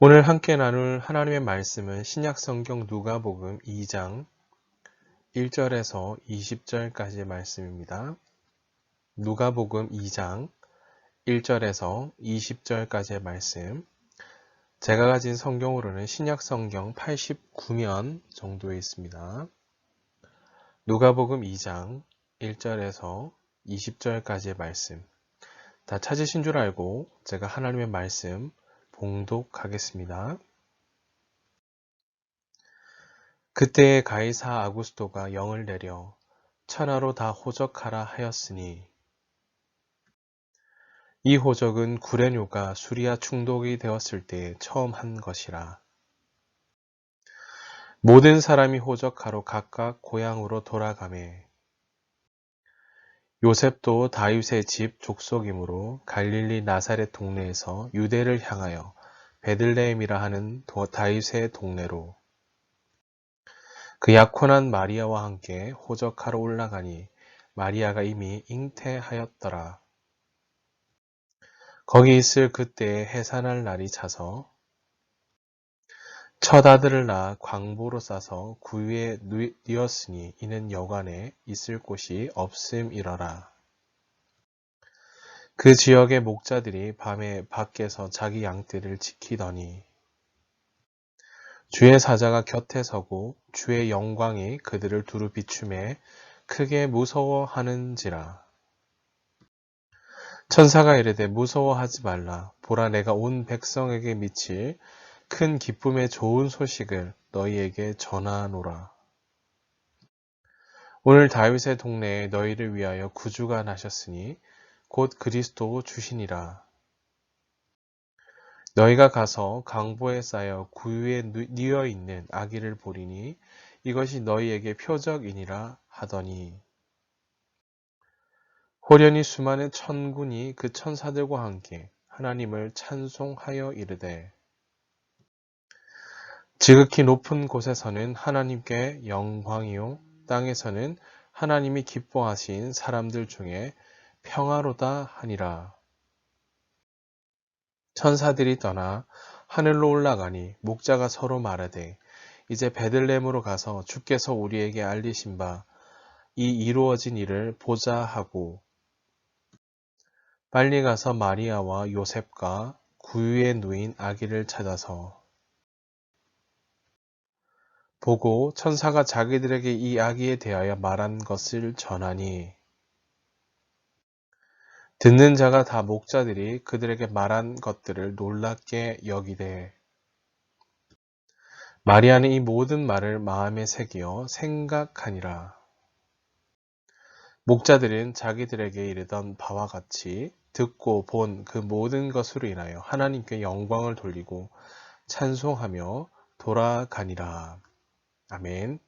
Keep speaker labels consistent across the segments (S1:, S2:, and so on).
S1: 오늘 함께 나눌 하나님의 말씀은 신약성경 누가복음 2장 1절에서 20절까지의 말씀입니다. 누가복음 2장 1절에서 20절까지의 말씀. 제가 가진 성경으로는 신약성경 89면 정도에 있습니다. 누가복음 2장 1절에서 20절까지의 말씀. 다 찾으신 줄 알고 제가 하나님의 말씀 봉독하겠습니다. 그때에 가이사 아구스토가 영을 내려 천하로 다 호적하라 하였으니 이 호적은 구레뇨가 수리아 충독이 되었을 때 처음 한 것이라. 모든 사람이 호적하러 각각 고향으로 돌아가매 요셉도 다윗의 집 족속이므로 갈릴리 나사렛 동네에서 유대를 향하여 베들레헴이라 하는 다윗의 동네로 그 약혼한 마리아와 함께 호적하러 올라가니 마리아가 이미 잉태하였더라. 거기 있을 그때에 해산할 날이 차서 첫 아들을 낳아 광보로 싸서 구유에 뉘었으니 이는 여관에 있을 곳이 없음이러라. 그 지역의 목자들이 밤에 밖에서 자기 양떼를 지키더니 주의 사자가 곁에 서고 주의 영광이 그들을 두루 비추매 크게 무서워하는지라. 천사가 이르되 무서워하지 말라. 보라 내가 온 백성에게 미칠 큰 기쁨의 좋은 소식을 너희에게 전하노라. 오늘 다윗의 동네에 너희를 위하여 구주가 나셨으니 곧 그리스도 주시니라. 너희가 가서 강보에 쌓여 구유에 뉘어 있는 아기를 보리니 이것이 너희에게 표적이니라 하더니 호련히 수많은 천군이 그 천사들과 함께 하나님을 찬송하여 이르되 지극히 높은 곳에서는 하나님께 영광이요 땅에서는 하나님이 기뻐하신 사람들 중에 평화로다 하니라. 천사들이 떠나 하늘로 올라가니 목자가 서로 말하되 이제 베들레헴으로 가서 주께서 우리에게 알리신 바 이 이루어진 일을 보자 하고 빨리 가서 마리아와 요셉과 구유에 누인 아기를 찾아서 보고 천사가 자기들에게 이 아기에 대하여 말한 것을 전하니 듣는 자가 다 목자들이 그들에게 말한 것들을 놀랍게 여기되 마리아는 이 모든 말을 마음에 새기어 생각하니라. 목자들은 자기들에게 이르던 바와 같이 듣고 본 그 모든 것으로 인하여 하나님께 영광을 돌리고 찬송하며 돌아가니라. 아멘.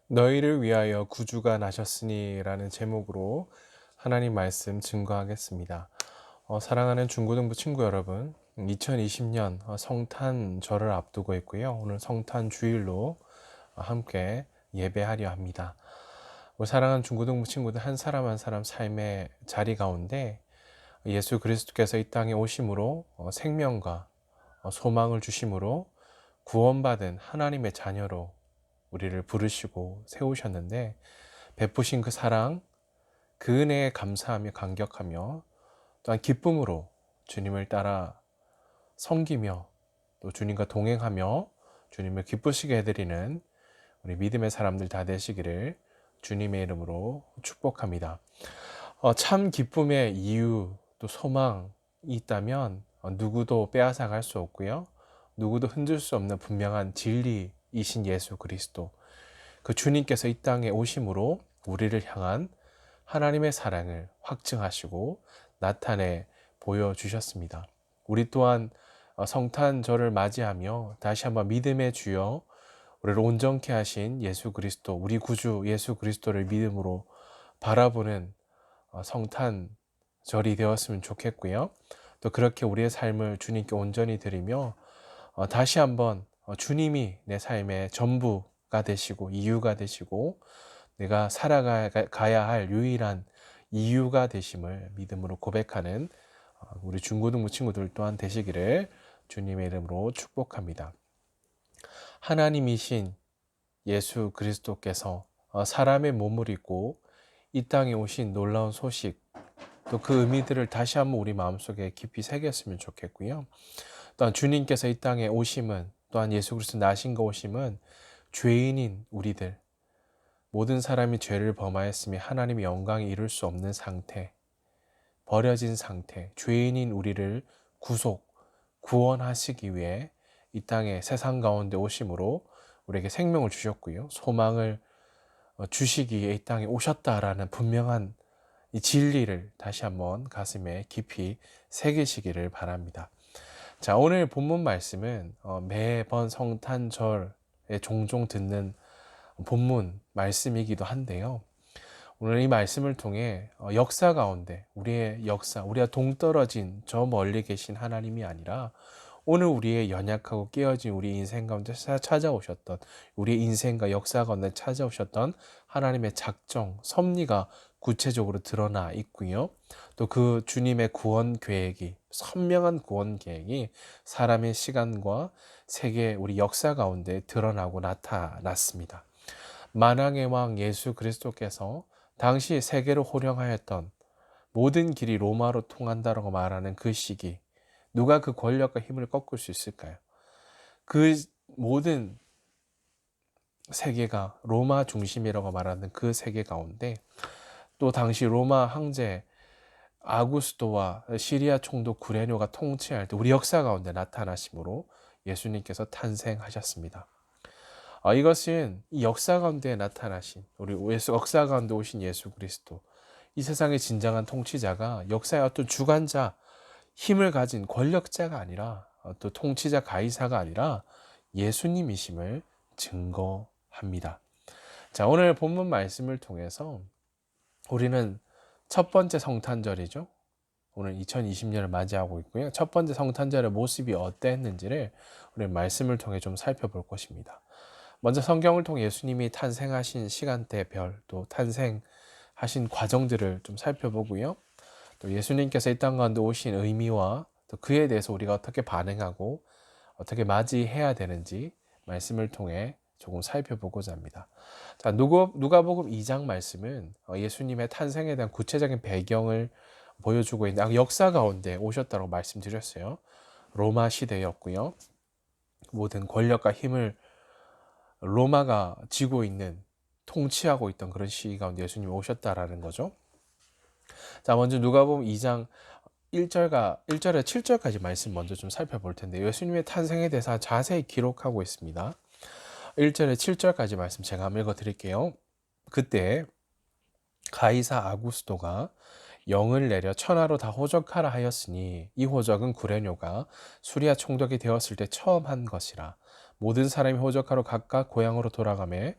S1: 너희를 위하여 구주가 나셨으니 라는 제목으로 하나님 말씀 증거하겠습니다. 사랑하는 중고등부 친구 여러분, 2020년 성탄절을 앞두고 있고요. 오늘 성탄 주일로 함께 예배하려 합니다. 우리 사랑하는 중고등부 친구들 한 사람 한 사람 삶의 자리 가운데 예수 그리스도께서 이 땅에 오심으로 생명과 소망을 주심으로 구원받은 하나님의 자녀로 우리를 부르시고 세우셨는데 베푸신 그 사랑, 그 은혜에 감사하며 감격하며 또한 기쁨으로 주님을 따라 섬기며 또 주님과 동행하며 주님을 기쁘시게 해드리는 우리 믿음의 사람들 다 되시기를 주님의 이름으로 축복합니다. 참 기쁨의 이유 또 소망이 있다면 누구도 빼앗아갈 수 없고요. 누구도 흔들 수 없는 분명한 진리이신 예수 그리스도, 그 주님께서 이 땅에 오심으로 우리를 향한 하나님의 사랑을 확증하시고 나타내 보여주셨습니다. 우리 또한 성탄절을 맞이하며 다시 한번 믿음의 주여 우리를 온전케 하신 예수 그리스도, 우리 구주 예수 그리스도를 믿음으로 바라보는 성탄절이 되었으면 좋겠고요. 또 그렇게 우리의 삶을 주님께 온전히 드리며 다시 한번 주님이 내 삶의 전부가 되시고 이유가 되시고 내가 살아가야 할 유일한 이유가 되심을 믿음으로 고백하는 우리 중고등부 친구들 또한 되시기를 주님의 이름으로 축복합니다. 하나님이신 예수 그리스도께서 사람의 몸을 입고 이 땅에 오신 놀라운 소식, 또 그 의미들을 다시 한번 우리 마음속에 깊이 새겼으면 좋겠고요. 또한 주님께서 이 땅에 오심은, 또한 예수 그리스도 나신가 오심은 죄인인 우리들, 모든 사람이 죄를 범하였으며 하나님의 영광에 이룰 수 없는 상태, 버려진 상태, 죄인인 우리를 구원하시기 위해 이 땅에 세상 가운데 오심으로 우리에게 생명을 주셨고요. 소망을 주시기 위해 이 땅에 오셨다라는 분명한 이 진리를 다시 한번 가슴에 깊이 새기시기를 바랍니다. 자, 오늘 본문 말씀은 매번 성탄절에 종종 듣는 본문 말씀이기도 한데요. 오늘 이 말씀을 통해 역사 가운데 우리의 역사, 우리가 동떨어진 저 멀리 계신 하나님이 아니라 오늘 우리의 연약하고 깨어진 우리 인생 가운데 찾아오셨던, 우리의 인생과 역사 가운데 찾아오셨던 하나님의 작정, 섭리가 구체적으로 드러나 있고요. 또 그 주님의 구원 계획이, 선명한 구원 계획이 사람의 시간과 세계, 우리 역사 가운데 드러나고 나타났습니다. 만왕의 왕 예수 그리스도께서 당시 세계를 호령하였던 모든 길이 로마로 통한다라고 말하는 그 시기, 누가 그 권력과 힘을 꺾을 수 있을까요? 그 모든 세계가 로마 중심이라고 말하는 그 세계 가운데 또 당시 로마 황제 아구스토와 시리아 총독 구레뇨가 통치할 때 우리 역사 가운데 나타나심으로 예수님께서 탄생하셨습니다. 이것은 이 역사 가운데 나타나신 우리 역사 가운데 오신 예수 그리스도, 이 세상의 진정한 통치자가 역사의 어떤 주관자, 힘을 가진 권력자가 아니라 또 통치자 가이사가 아니라 예수님이심을 증거합니다. 자, 오늘 본문 말씀을 통해서 우리는 첫 번째 성탄절이죠. 오늘 2020년을 맞이하고 있고요. 첫 번째 성탄절의 모습이 어땠는지를 우리 말씀을 통해 좀 살펴볼 것입니다. 먼저 성경을 통해 예수님이 탄생하신 시간대별, 또 탄생하신 과정들을 좀 살펴보고요. 또 예수님께서 이 땅 가운데 오신 의미와 또 그에 대해서 우리가 어떻게 반응하고 어떻게 맞이해야 되는지 말씀을 통해 조금 살펴보고자 합니다. 자, 누가복음 2장 말씀은 예수님의 탄생에 대한 구체적인 배경을 보여주고 있는 역사 가운데 오셨다고 말씀드렸어요. 로마 시대였고요. 모든 권력과 힘을 로마가 쥐고 있는, 통치하고 있던 그런 시기 가운데 예수님이 오셨다라는 거죠. 자, 먼저 누가복음 2장 1절에 7절까지 말씀 먼저 좀 살펴볼 텐데, 예수님의 탄생에 대해서 자세히 기록하고 있습니다. 1절에 7절까지 말씀 제가 한번 읽어 드릴게요. 그때 가이사 아구스도가 영을 내려 천하로 다 호적하라 하였으니 이 호적은 구레뇨가 수리아 총독이 되었을 때 처음 한 것이라. 모든 사람이 호적하러 각각 고향으로 돌아가매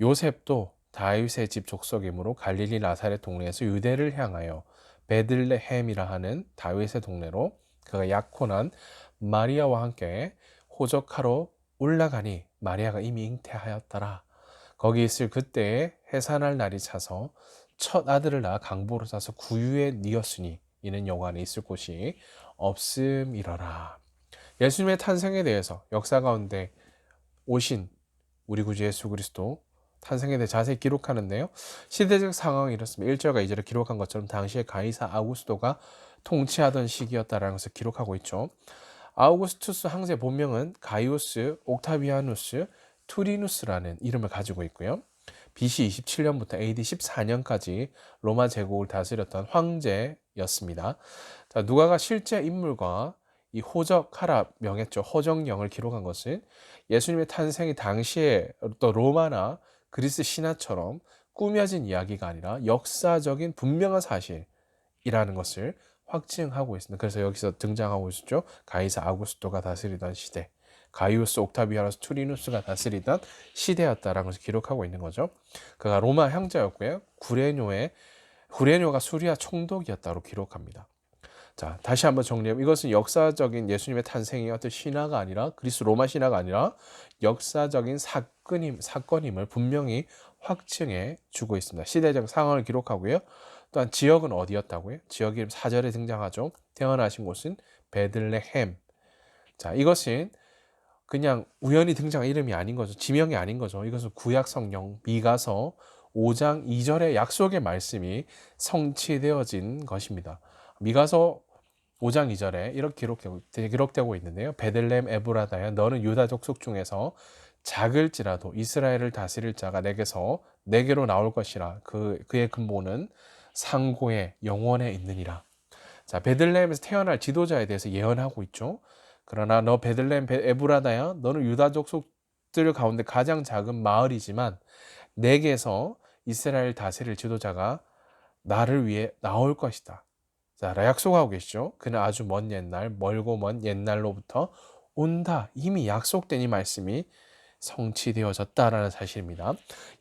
S1: 요셉도 다윗의 집 족속이므로 갈릴리 나사렛 동네에서 유대를 향하여 베들레헴이라 하는 다윗의 동네로 그가 약혼한 마리아와 함께 호적하러 올라가니 마리아가 이미 잉태하였더라. 거기 있을 그때에 해산할 날이 차서 첫 아들을 낳아 강보로 싸서 구유에 뉘었으니 이는 여호와 안에 있을 곳이 없음이러라. 예수님의 탄생에 대해서 역사 가운데 오신 우리 구주 예수 그리스도 탄생에 대해 자세히 기록하는데요. 시대적 상황이 이렇습니다. 1절과 2절에 기록한 것처럼 당시에 가이사 아우구스도가 통치하던 시기였다라는 것을 기록하고 있죠. 아우구스투스 황제 본명은 가이우스 옥타비아누스 투리누스라는 이름을 가지고 있고요. BC 27년부터 AD 14년까지 로마 제국을 다스렸던 황제였습니다. 자, 누가가 실제 인물과 이 호적하라 명했죠. 호적령을 기록한 것은 예수님의 탄생이 당시에 또 로마나 그리스 신화처럼 꾸며진 이야기가 아니라 역사적인 분명한 사실이라는 것을 확증하고 있습니다. 그래서 여기서 등장하고 있었죠. 가이사 아구스토가 다스리던 시대, 가이우스 옥타비아누스 투리누스가 다스리던 시대였다라는 것을 기록하고 있는 거죠. 그가 로마 형제였고요. 구레뇨가 수리아 총독이었다고 기록합니다. 자, 다시 한번 정리하면 이것은 역사적인 예수님의 탄생이 어떤 신화가 아니라, 그리스 로마 신화가 아니라 역사적인 사건임을 분명히 확증해 주고 있습니다. 시대적 상황을 기록하고요. 또한 지역은 어디였다고요? 지역 이름 4절에 등장하죠. 태어나신 곳은 베들레헴. 자, 이것은 그냥 우연히 등장한 이름이 아닌 거죠. 지명이 아닌 거죠. 이것은 구약 성경 미가서 5장 2절의 약속의 말씀이 성취되어진 것입니다. 미가서 5장 2절에 이렇게 기록되고 있는데요. 베들레헴 에브라다야 너는 유다 족속 중에서 작을지라도 이스라엘을 다스릴 자가 내게로 나올 것이라. 그의 근본은 상고의 영원에 있느니라. 자, 베들레헴에서 태어날 지도자에 대해서 예언하고 있죠. 그러나 너 베들레헴 에브라다야 너는 유다 족속들 가운데 가장 작은 마을이지만 내게서 이스라엘 다스릴 지도자가 나를 위해 나올 것이다. 자, 약속하고 계시죠. 그는 아주 먼 옛날, 멀고 먼 옛날로부터 온다. 이미 약속된 이 말씀이 성취되어졌다라는 사실입니다.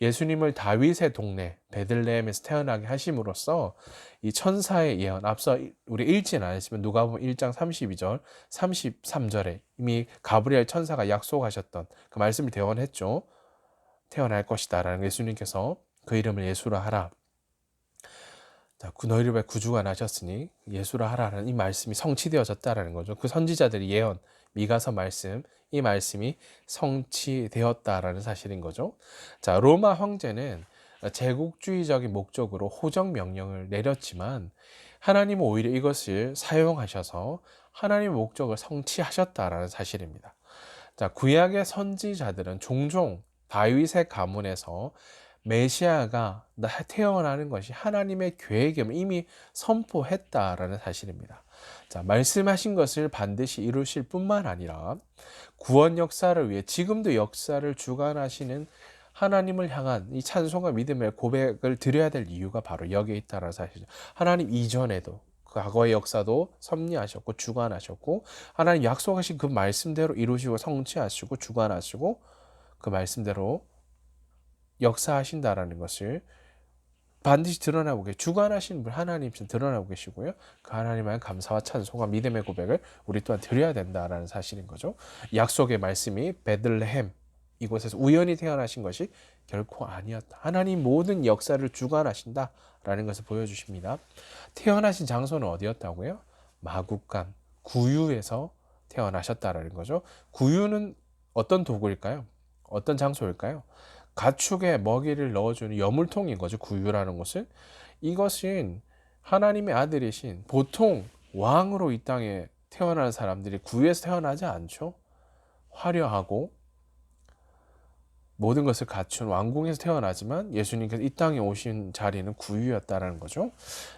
S1: 예수님을 다윗의 동네 베들레헴에서 태어나게 하심으로써 이 천사의 예언, 앞서 우리 읽지는 않았지만 누가복음 1장 32절, 33절에 이미 가브리엘 천사가 약속하셨던 그 말씀을 대언했죠. 태어날 것이다 라는 예수님께서 그 이름을 예수라 하라. 자, 너희를 위해 구주가 나셨으니 예수라 하라는 이 말씀이 성취되어졌다라는 거죠. 그 선지자들의 예언, 미가서 말씀, 이 말씀이 성취되었다라는 사실인 거죠. 자, 로마 황제는 제국주의적인 목적으로 호적 명령을 내렸지만 하나님은 오히려 이것을 사용하셔서 하나님의 목적을 성취하셨다라는 사실입니다. 자, 구약의 선지자들은 종종 다윗의 가문에서 메시아가 태어나는 것이 하나님의 계획임을 이미 선포했다라는 사실입니다. 자, 말씀하신 것을 반드시 이루실 뿐만 아니라 구원 역사를 위해 지금도 역사를 주관하시는 하나님을 향한 이 찬송과 믿음의 고백을 드려야 될 이유가 바로 여기에 있다는 사실이죠. 하나님 이전에도 과거의 역사도 섭리하셨고 주관하셨고 하나님 약속하신 그 말씀대로 이루시고 성취하시고 주관하시고 그 말씀대로 역사하신다라는 것을 반드시 드러나고 주관하시는 분 하나님 드러나고 계시고요. 그 하나님의 감사와 찬송과 믿음의 고백을 우리 또한 드려야 된다라는 사실인 거죠. 약속의 말씀이 베들레헴 이곳에서 우연히 태어나신 것이 결코 아니었다. 하나님 모든 역사를 주관하신다라는 것을 보여주십니다. 태어나신 장소는 어디였다고요? 마국간 구유에서 태어나셨다라는 거죠. 구유는 어떤 도구일까요? 어떤 장소일까요? 가축에 먹이를 넣어주는 여물통인 거죠. 구유라는 것은. 이것은 하나님의 아들이신 보통 왕으로 이 땅에 태어나는 사람들이 구유에서 태어나지 않죠. 화려하고 모든 것을 갖춘 왕궁에서 태어나지만 예수님께서 이 땅에 오신 자리는 구유였다는 거죠.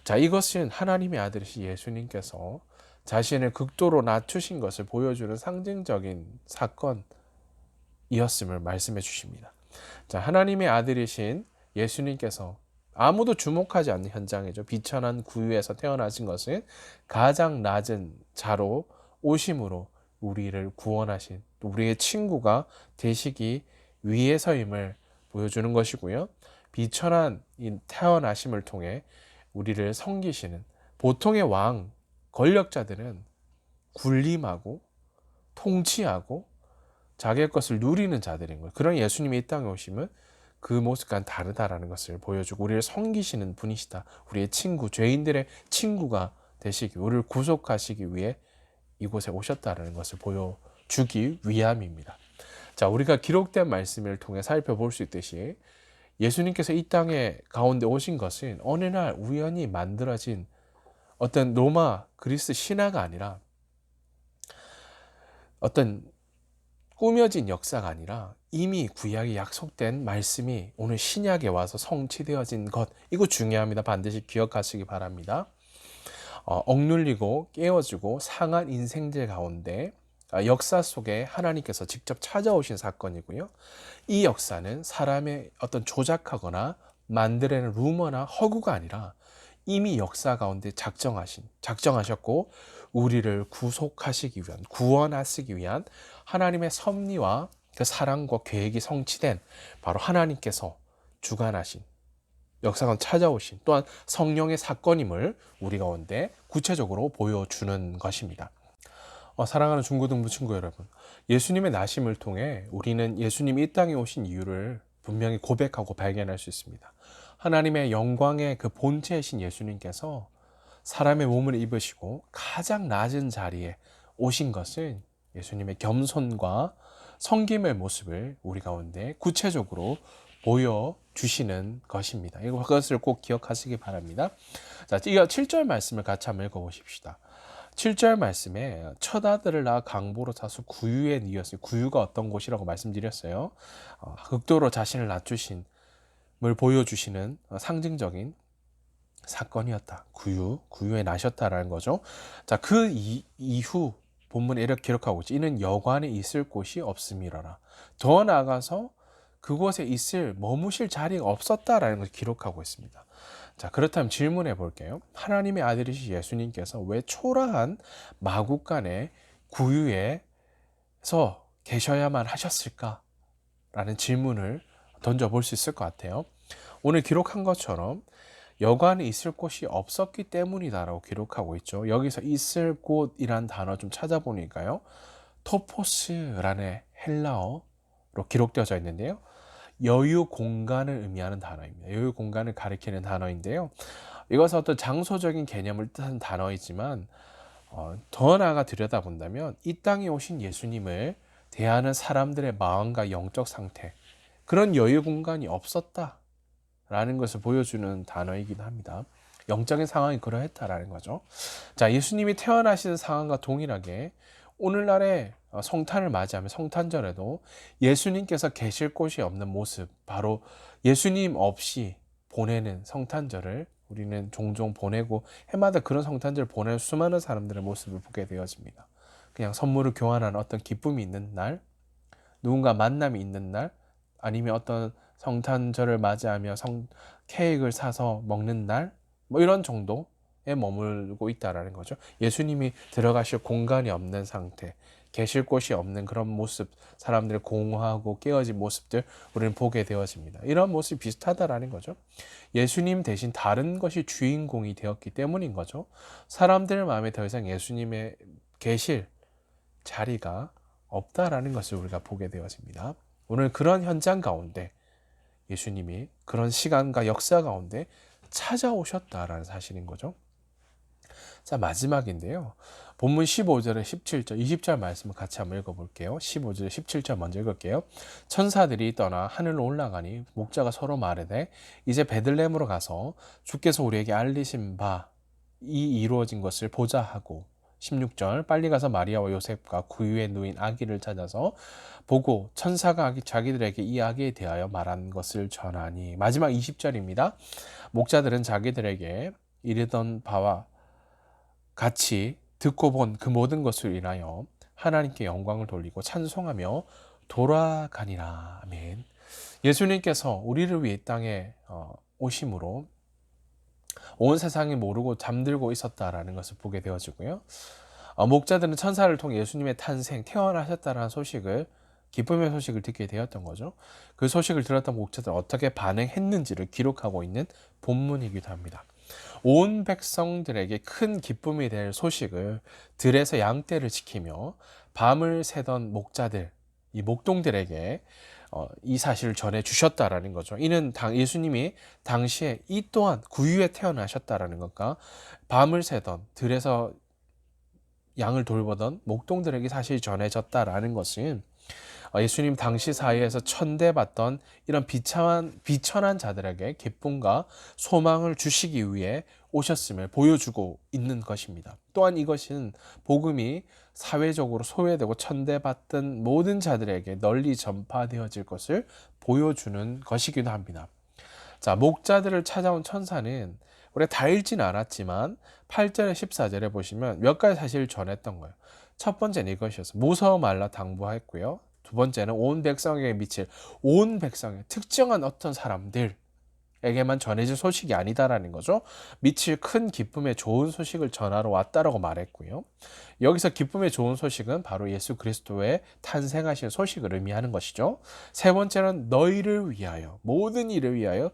S1: 자, 이것은 하나님의 아들이신 예수님께서 자신을 극도로 낮추신 것을 보여주는 상징적인 사건이었음을 말씀해 주십니다. 자, 하나님의 아들이신 예수님께서 아무도 주목하지 않는 현장이죠. 비천한 구유에서 태어나신 것은 가장 낮은 자로 오심으로 우리를 구원하신 우리의 친구가 되시기 위해서임을 보여주는 것이고요. 비천한 이 태어나심을 통해 우리를 섬기시는 보통의 왕, 권력자들은 군림하고 통치하고 자기의 것을 누리는 자들인 거예요. 그런 예수님이 이 땅에 오시면 그 모습과는 다르다라는 것을 보여주고 우리를 섬기시는 분이시다. 우리의 친구, 죄인들의 친구가 되시기, 우리를 구속하시기 위해 이곳에 오셨다라는 것을 보여주기 위함입니다. 자, 우리가 기록된 말씀을 통해 살펴볼 수 있듯이 예수님께서 이 땅에 가운데 오신 것은 어느 날 우연히 만들어진 어떤 로마 그리스 신화가 아니라 어떤 꾸며진 역사가 아니라 이미 구약에 약속된 말씀이 오늘 신약에 와서 성취되어진 것, 이거 중요합니다. 반드시 기억하시기 바랍니다. 억눌리고 깨어지고 상한 인생들 가운데 역사 속에 하나님께서 직접 찾아오신 사건이고요. 이 역사는 사람의 어떤 조작하거나 만들어낸 루머나 허구가 아니라 이미 역사 가운데 작정하셨고 우리를 구속하시기 위한, 구원하시기 위한 하나님의 섭리와 그 사랑과 계획이 성취된 바로 하나님께서 주관하신 역사가 찾아오신 또한 성령의 사건임을 우리 가운데 구체적으로 보여주는 것입니다. 사랑하는 중고등부 친구 여러분, 예수님의 나심을 통해 우리는 예수님이 이 땅에 오신 이유를 분명히 고백하고 발견할 수 있습니다. 하나님의 영광의 그 본체이신 예수님께서 사람의 몸을 입으시고 가장 낮은 자리에 오신 것은 예수님의 겸손과 섬김의 모습을 우리 가운데 구체적으로 보여주시는 것입니다. 이것을 꼭 기억하시기 바랍니다. 자, 이어 7절 말씀을 같이 한번 읽어보십시다. 7절 말씀에 첫 아들을 낳아 강보로 사수 구유에 이었어요. 구유가 어떤 곳이라고 말씀드렸어요. 극도로 자신을 낮추심을 보여주시는 상징적인 사건이었다. 구유에 나셨다라는 거죠. 자, 그 이후 본문에 이렇게 기록하고 있지. 이는 여관에 있을 곳이 없음이러라. 더 나아가서 그곳에 머무실 자리가 없었다라는 것을 기록하고 있습니다. 자, 그렇다면 질문해 볼게요. 하나님의 아들이신 예수님께서 왜 초라한 마국간의 구유에서 계셔야만 하셨을까? 라는 질문을 던져볼 수 있을 것 같아요. 오늘 기록한 것처럼 여관에 있을 곳이 없었기 때문이다라고 기록하고 있죠. 여기서 있을 곳이란 단어 좀 찾아보니까요. 토포스라는 헬라어로 기록되어져 있는데요. 여유 공간을 의미하는 단어입니다. 여유 공간을 가리키는 단어인데요. 이것은 어떤 장소적인 개념을 뜻하는 단어이지만 더 나아가 들여다본다면 이 땅에 오신 예수님을 대하는 사람들의 마음과 영적 상태, 그런 여유 공간이 없었다라는 것을 보여주는 단어이기도 합니다. 영적인 상황이 그러했다라는 거죠. 자, 예수님이 태어나시는 상황과 동일하게 오늘날의 성탄을 맞이하면 성탄절에도 예수님께서 계실 곳이 없는 모습, 바로 예수님 없이 보내는 성탄절을 우리는 종종 보내고 해마다 그런 성탄절을 보내는 수많은 사람들의 모습을 보게 되어집니다. 그냥 선물을 교환하는 어떤 기쁨이 있는 날, 누군가 만남이 있는 날, 아니면 어떤 성탄절을 맞이하며 케이크를 사서 먹는 날, 뭐 이런 정도에 머물고 있다라는 거죠. 예수님이 들어가실 공간이 없는 상태, 계실 곳이 없는 그런 모습, 사람들을 공허하고 깨어진 모습들 우리는 보게 되어집니다. 이런 모습이 비슷하다라는 거죠. 예수님 대신 다른 것이 주인공이 되었기 때문인 거죠. 사람들 마음에 더 이상 예수님의 계실 자리가 없다라는 것을 우리가 보게 되어집니다. 오늘 그런 현장 가운데 예수님이 그런 시간과 역사 가운데 찾아오셨다라는 사실인 거죠. 자, 마지막인데요. 본문 15절에 17절, 20절 말씀을 같이 한번 읽어볼게요. 15절에 17절 먼저 읽을게요. 천사들이 떠나 하늘로 올라가니 목자가 서로 말하되 이제 베들레헴으로 가서 주께서 우리에게 알리신 바 이 이루어진 것을 보자 하고 16절 빨리 가서 마리아와 요셉과 구유에 누인 아기를 찾아서 보고 천사가 자기들에게 이 아기에 대하여 말한 것을 전하니. 마지막 20절입니다. 목자들은 자기들에게 이르던 바와 같이 듣고 본 그 모든 것을 인하여 하나님께 영광을 돌리고 찬송하며 돌아가니라. 아멘. 예수님께서 우리를 위해 이 땅에 오심으로 온 세상이 모르고 잠들고 있었다라는 것을 보게 되어지고요. 목자들은 천사를 통해 예수님의 탄생, 태어나셨다라는 소식을, 기쁨의 소식을 듣게 되었던 거죠. 그 소식을 들었던 목자들은 어떻게 반응했는지를 기록하고 있는 본문이기도 합니다. 온 백성들에게 큰 기쁨이 될 소식을 들에서 양떼를 지키며 밤을 새던 목자들, 이 목동들에게 이 사실을 전해 주셨다라는 거죠. 이는 예수님이 당시에 이 또한 구유에 태어나셨다라는 것과 밤을 새던 들에서 양을 돌보던 목동들에게 사실이 전해졌다라는 것은 예수님 당시 사회에서 천대받던 이런 비천한 자들에게 기쁨과 소망을 주시기 위해 오셨음을 보여주고 있는 것입니다. 또한 이것은 복음이 사회적으로 소외되고 천대받던 모든 자들에게 널리 전파되어질 것을 보여주는 것이기도 합니다. 자, 목자들을 찾아온 천사는 우리가 다 읽지는 않았지만 8절에 14절에 보시면 몇 가지 사실을 전했던 거예요. 첫 번째는 이것이었어요. 무서워 말라 당부하였고요. 두 번째는 온 백성에게 미칠, 온 백성의 특정한 어떤 사람들에게만 전해질 소식이 아니다라는 거죠. 미칠 큰 기쁨의 좋은 소식을 전하러 왔다라고 말했고요. 여기서 기쁨의 좋은 소식은 바로 예수 그리스도의 탄생하신 소식을 의미하는 것이죠. 세 번째는 너희를 위하여, 모든 일을 위하여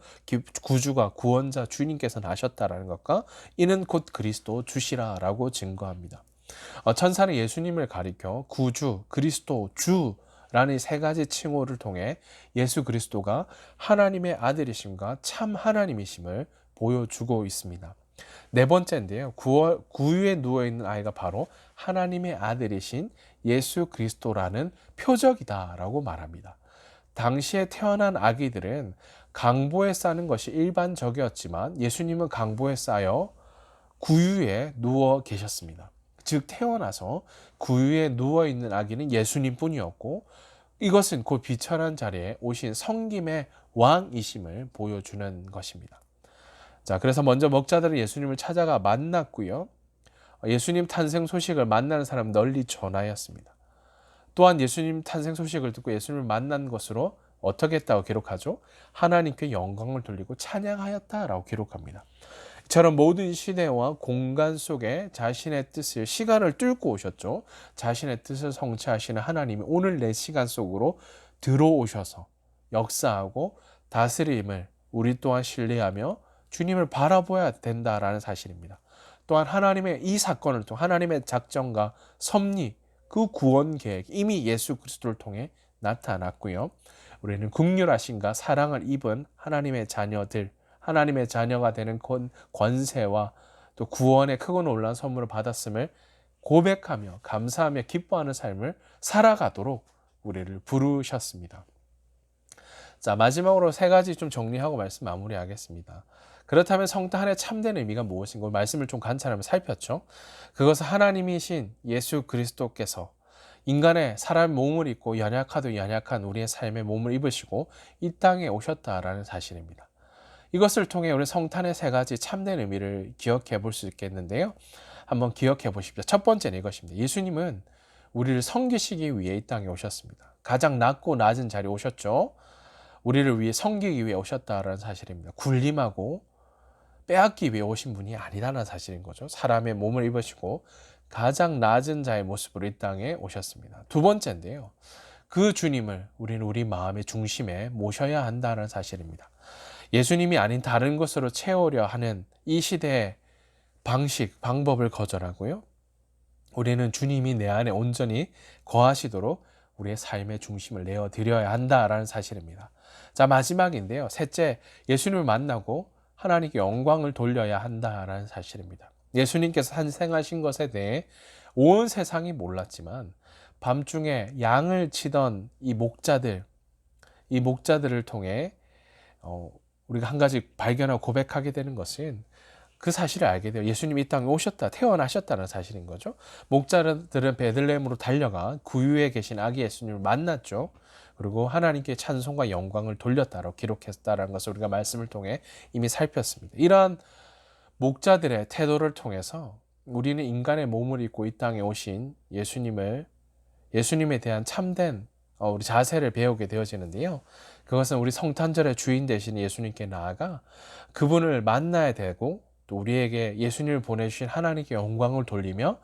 S1: 구주가, 구원자, 주님께서 나셨다라는 것과 이는 곧 그리스도 주시라라고 증거합니다. 천사는 예수님을 가리켜 구주, 그리스도, 주 라는 세 가지 칭호를 통해 예수 그리스도가 하나님의 아들이심과 참 하나님이심을 보여주고 있습니다. 네 번째인데요. 구유에 누워있는 아이가 바로 하나님의 아들이신 예수 그리스도라는 표적이다라고 말합니다. 당시에 태어난 아기들은 강보에 싸는 것이 일반적이었지만 예수님은 강보에 싸여 구유에 누워 계셨습니다. 즉 태어나서 구유에 누워있는 아기는 예수님뿐이었고 이것은 곧 비천한 자리에 오신 성김의 왕이심을 보여주는 것입니다. 자, 그래서 먼저 먹자들은 예수님을 찾아가 만났고요. 예수님 탄생 소식을 만나는 사람 널리 전하였습니다. 또한 예수님 탄생 소식을 듣고 예수님을 만난 것으로 어떻게 했다고 기록하죠? 하나님께 영광을 돌리고 찬양하였다라고 기록합니다. 이처럼 모든 시대와 공간 속에 자신의 뜻을 시간을 뚫고 오셨죠. 자신의 뜻을 성취하시는 하나님이 오늘 내 시간 속으로 들어오셔서 역사하고 다스림을 우리 또한 신뢰하며 주님을 바라보아야 된다라는 사실입니다. 또한 하나님의 이 사건을 통해 하나님의 작정과 섭리, 그 구원 계획 이미 예수 그리스도를 통해 나타났고요. 우리는 긍휼하심과 사랑을 입은 하나님의 자녀들, 하나님의 자녀가 되는 권세와 또 구원의 크고 놀라운 선물을 받았음을 고백하며 감사하며 기뻐하는 삶을 살아가도록 우리를 부르셨습니다. 자, 마지막으로 세 가지 좀 정리하고 말씀 마무리하겠습니다. 그렇다면 성탄의 참된 의미가 무엇인가 말씀을 좀 관찰하며 살폈죠. 그것은 하나님이신 예수 그리스도께서 인간의 사람 몸을 입고 연약하도 연약한 우리의 삶의 몸을 입으시고 이 땅에 오셨다라는 사실입니다. 이것을 통해 우리 성탄의 세 가지 참된 의미를 기억해 볼 수 있겠는데요. 한번 기억해 보십시오. 첫 번째는 이것입니다. 예수님은 우리를 섬기시기 위해 이 땅에 오셨습니다. 가장 낮고 낮은 자리에 오셨죠. 우리를 위해 섬기기 위해 오셨다라는 사실입니다. 군림하고 빼앗기 위해 오신 분이 아니라는 사실인 거죠. 사람의 몸을 입으시고 가장 낮은 자의 모습으로 이 땅에 오셨습니다. 두 번째인데요. 그 주님을 우리는 우리 마음의 중심에 모셔야 한다는 사실입니다. 예수님이 아닌 다른 것으로 채우려 하는 이 시대의 방식, 방법을 거절하고요. 우리는 주님이 내 안에 온전히 거하시도록 우리의 삶의 중심을 내어드려야 한다라는 사실입니다. 자, 마지막인데요. 셋째, 예수님을 만나고 하나님께 영광을 돌려야 한다라는 사실입니다. 예수님께서 탄생하신 것에 대해 온 세상이 몰랐지만 밤중에 양을 치던 이 목자들을 통해 우리가 한 가지 발견하고 고백하게 되는 것은 그 사실을 알게 돼요. 예수님이 이 땅에 오셨다, 태어나셨다는 사실인 거죠. 목자들은 베들레헴으로 달려가 구유에 계신 아기 예수님을 만났죠. 그리고 하나님께 찬송과 영광을 돌렸다고 기록했다는 것을 우리가 말씀을 통해 이미 살폈습니다. 이러한 목자들의 태도를 통해서 우리는 인간의 몸을 입고 이 땅에 오신 예수님에 대한 참된 우리 자세를 배우게 되어지는데요. 그것은 우리 성탄절의 주인 되신 예수님께 나아가 그분을 만나야 되고 또 우리에게 예수님을 보내주신 하나님께 영광을 돌리며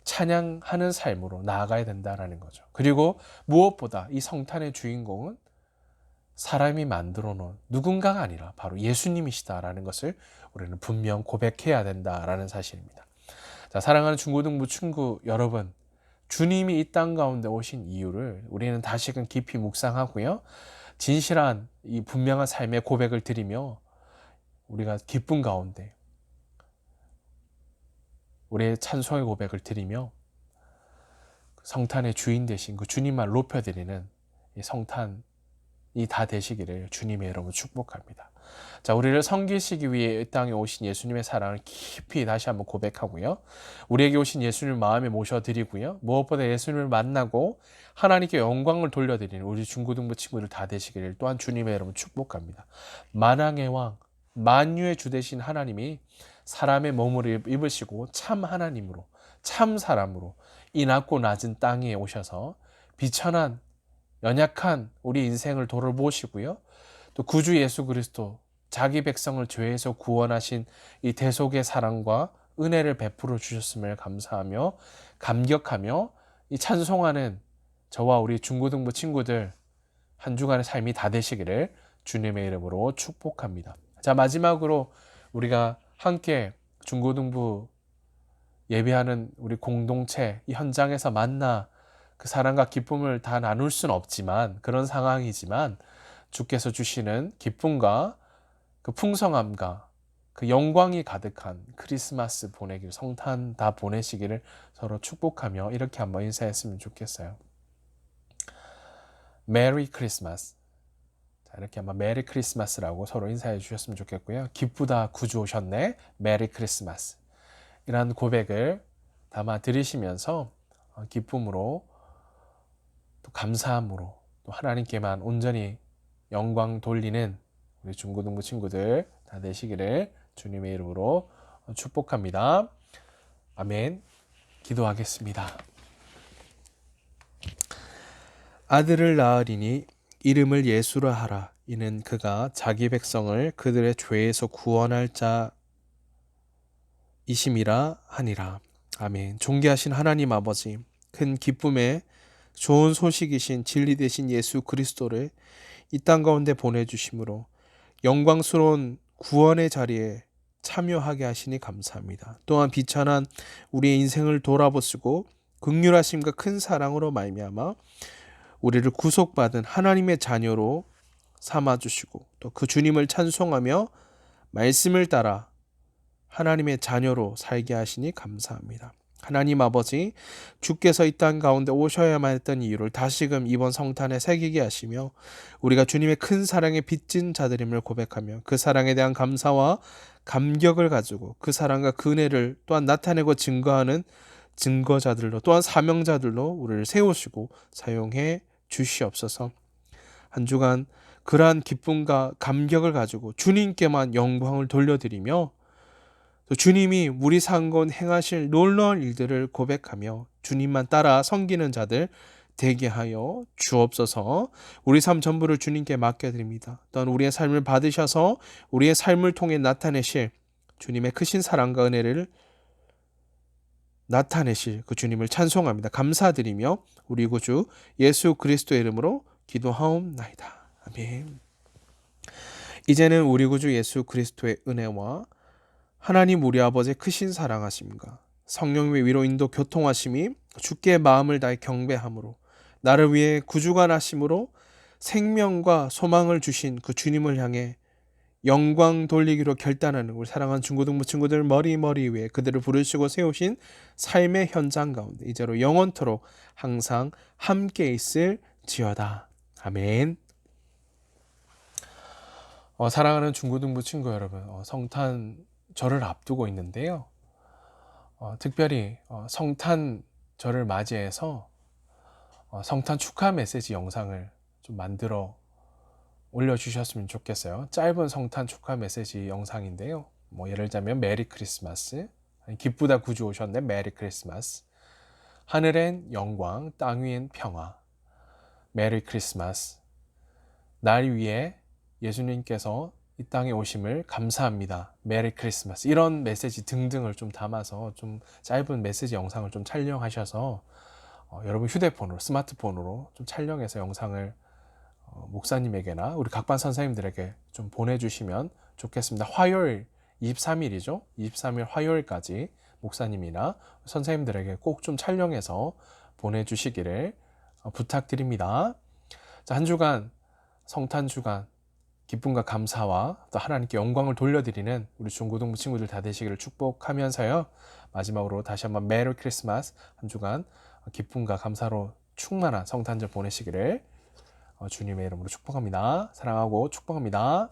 S1: 찬양하는 삶으로 나아가야 된다는 거죠. 그리고 무엇보다 이 성탄의 주인공은 사람이 만들어 놓은 누군가가 아니라 바로 예수님이시다라는 것을 우리는 분명 고백해야 된다라는 사실입니다. 자, 사랑하는 중고등부 친구 여러분, 주님이 이 땅 가운데 오신 이유를 우리는 다시금 깊이 묵상하고요. 진실한 이 분명한 삶의 고백을 드리며 우리가 기쁨 가운데 우리의 찬송의 고백을 드리며 성탄의 주인 되신 그 주님만 높여드리는 이 성탄이 다 되시기를 주님의 이름으로 축복합니다. 자, 우리를 섬기시기 위해 이 땅에 오신 예수님의 사랑을 깊이 다시 한번 고백하고요. 우리에게 오신 예수님을 마음에 모셔드리고요. 무엇보다 예수님을 만나고 하나님께 영광을 돌려드리는 우리 중고등부 친구들 다 되시기를 또한 주님의 이름으로 축복합니다. 만왕의 왕, 만유의 주 되신 하나님이 사람의 몸을 입으시고 참 하나님으로, 참 사람으로 이 낮고 낮은 땅에 오셔서 비천한 연약한 우리 인생을 돌아보시고요. 또 구주 예수 그리스도 자기 백성을 죄에서 구원하신 이 대속의 사랑과 은혜를 베풀어 주셨음을 감사하며 감격하며 이 찬송하는 저와 우리 중고등부 친구들 한 주간의 삶이 다 되시기를 주님의 이름으로 축복합니다. 자, 마지막으로 우리가 함께 중고등부 예배하는 우리 공동체 이 현장에서 만나 그 사랑과 기쁨을 다 나눌 수는 없지만 그런 상황이지만 주께서 주시는 기쁨과 그 풍성함과 그 영광이 가득한 크리스마스 보내기를 성탄 다 보내시기를 서로 축복하며 이렇게 한번 인사했으면 좋겠어요. 메리 크리스마스. 자, 이렇게 한번 메리 크리스마스라고 서로 인사해 주셨으면 좋겠고요. 기쁘다 구주 오셨네. 메리 크리스마스. 이런 고백을 담아 들으시면서 기쁨으로 또 감사함으로 또 하나님께만 온전히 영광 돌리는 우리 중고등부 친구들 다 되시기를 주님의 이름으로 축복합니다. 아멘. 기도하겠습니다. 아들을 낳으리니 이름을 예수라 하라. 이는 그가 자기 백성을 그들의 죄에서 구원할 자이심이라 하니라. 아멘. 존귀하신 하나님 아버지, 큰 기쁨에 좋은 소식이신 진리 되신 예수 그리스도를 이 땅 가운데 보내주심으로 영광스러운 구원의 자리에 참여하게 하시니 감사합니다. 또한 비천한 우리의 인생을 돌아보시고 긍휼하심과 큰 사랑으로 말미암아 우리를 구속받은 하나님의 자녀로 삼아주시고 또 그 주님을 찬송하며 말씀을 따라 하나님의 자녀로 살게 하시니 감사합니다. 하나님 아버지, 주께서 이 땅 가운데 오셔야만 했던 이유를 다시금 이번 성탄에 새기게 하시며 우리가 주님의 큰 사랑에 빚진 자들임을 고백하며 그 사랑에 대한 감사와 감격을 가지고 그 사랑과 그 은혜를 또한 나타내고 증거하는 증거자들로 또한 사명자들로 우리를 세우시고 사용해 주시옵소서. 한 주간 그러한 기쁨과 감격을 가지고 주님께만 영광을 돌려드리며 또 주님이 우리 상건 행하실 놀라운 일들을 고백하며 주님만 따라 섬기는 자들 되게 하여 주옵소서. 우리 삶 전부를 주님께 맡겨드립니다. 또한 우리의 삶을 받으셔서 우리의 삶을 통해 나타내실 주님의 크신 사랑과 은혜를 나타내실 그 주님을 찬송합니다. 감사드리며 우리 구주 예수 그리스도의 이름으로 기도하옵나이다. 아멘. 이제는 우리 구주 예수 그리스도의 은혜와 하나님 우리 아버지의 크신 사랑하심과 성령의 위로 인도 교통하심이 주께 마음을 다해 경배함으로 나를 위해 구주가 나심으로 생명과 소망을 주신 그 주님을 향해 영광 돌리기로 결단하는 우리 사랑하는 중고등부 친구들 머리 위에 그들을 부르시고 세우신 삶의 현장 가운데 이제로 영원토록 항상 함께 있을지어다. 아멘. 사랑하는 중고등부 친구 여러분, 성탄절을 앞두고 있는데요. 특별히 성탄절을 맞이해서 성탄 축하 메시지 영상을 좀 만들어 올려주셨으면 좋겠어요. 짧은 성탄 축하 메시지 영상인데요. 예를 들자면 메리 크리스마스, 기쁘다 구주 오셨네 메리 크리스마스, 하늘엔 영광, 땅 위엔 평화, 메리 크리스마스, 날 위해 예수님께서 이 땅에 오심을 감사합니다. 메리 크리스마스. 이런 메시지 등등을 좀 담아서 좀 짧은 메시지 영상을 좀 촬영하셔서 여러분 휴대폰으로, 스마트폰으로 좀 촬영해서 영상을 목사님에게나 우리 각반 선생님들에게 좀 보내주시면 좋겠습니다. 화요일 23일이죠. 23일 화요일까지 목사님이나 선생님들에게 꼭 좀 촬영해서 보내주시기를 부탁드립니다. 자, 한 주간 성탄주간 기쁨과 감사와 또 하나님께 영광을 돌려드리는 우리 중고등부 친구들 다 되시기를 축복하면서요. 마지막으로 다시 한번 메리 크리스마스, 한 주간 기쁨과 감사로 충만한 성탄절 보내시기를 주님의 이름으로 축복합니다. 사랑하고 축복합니다.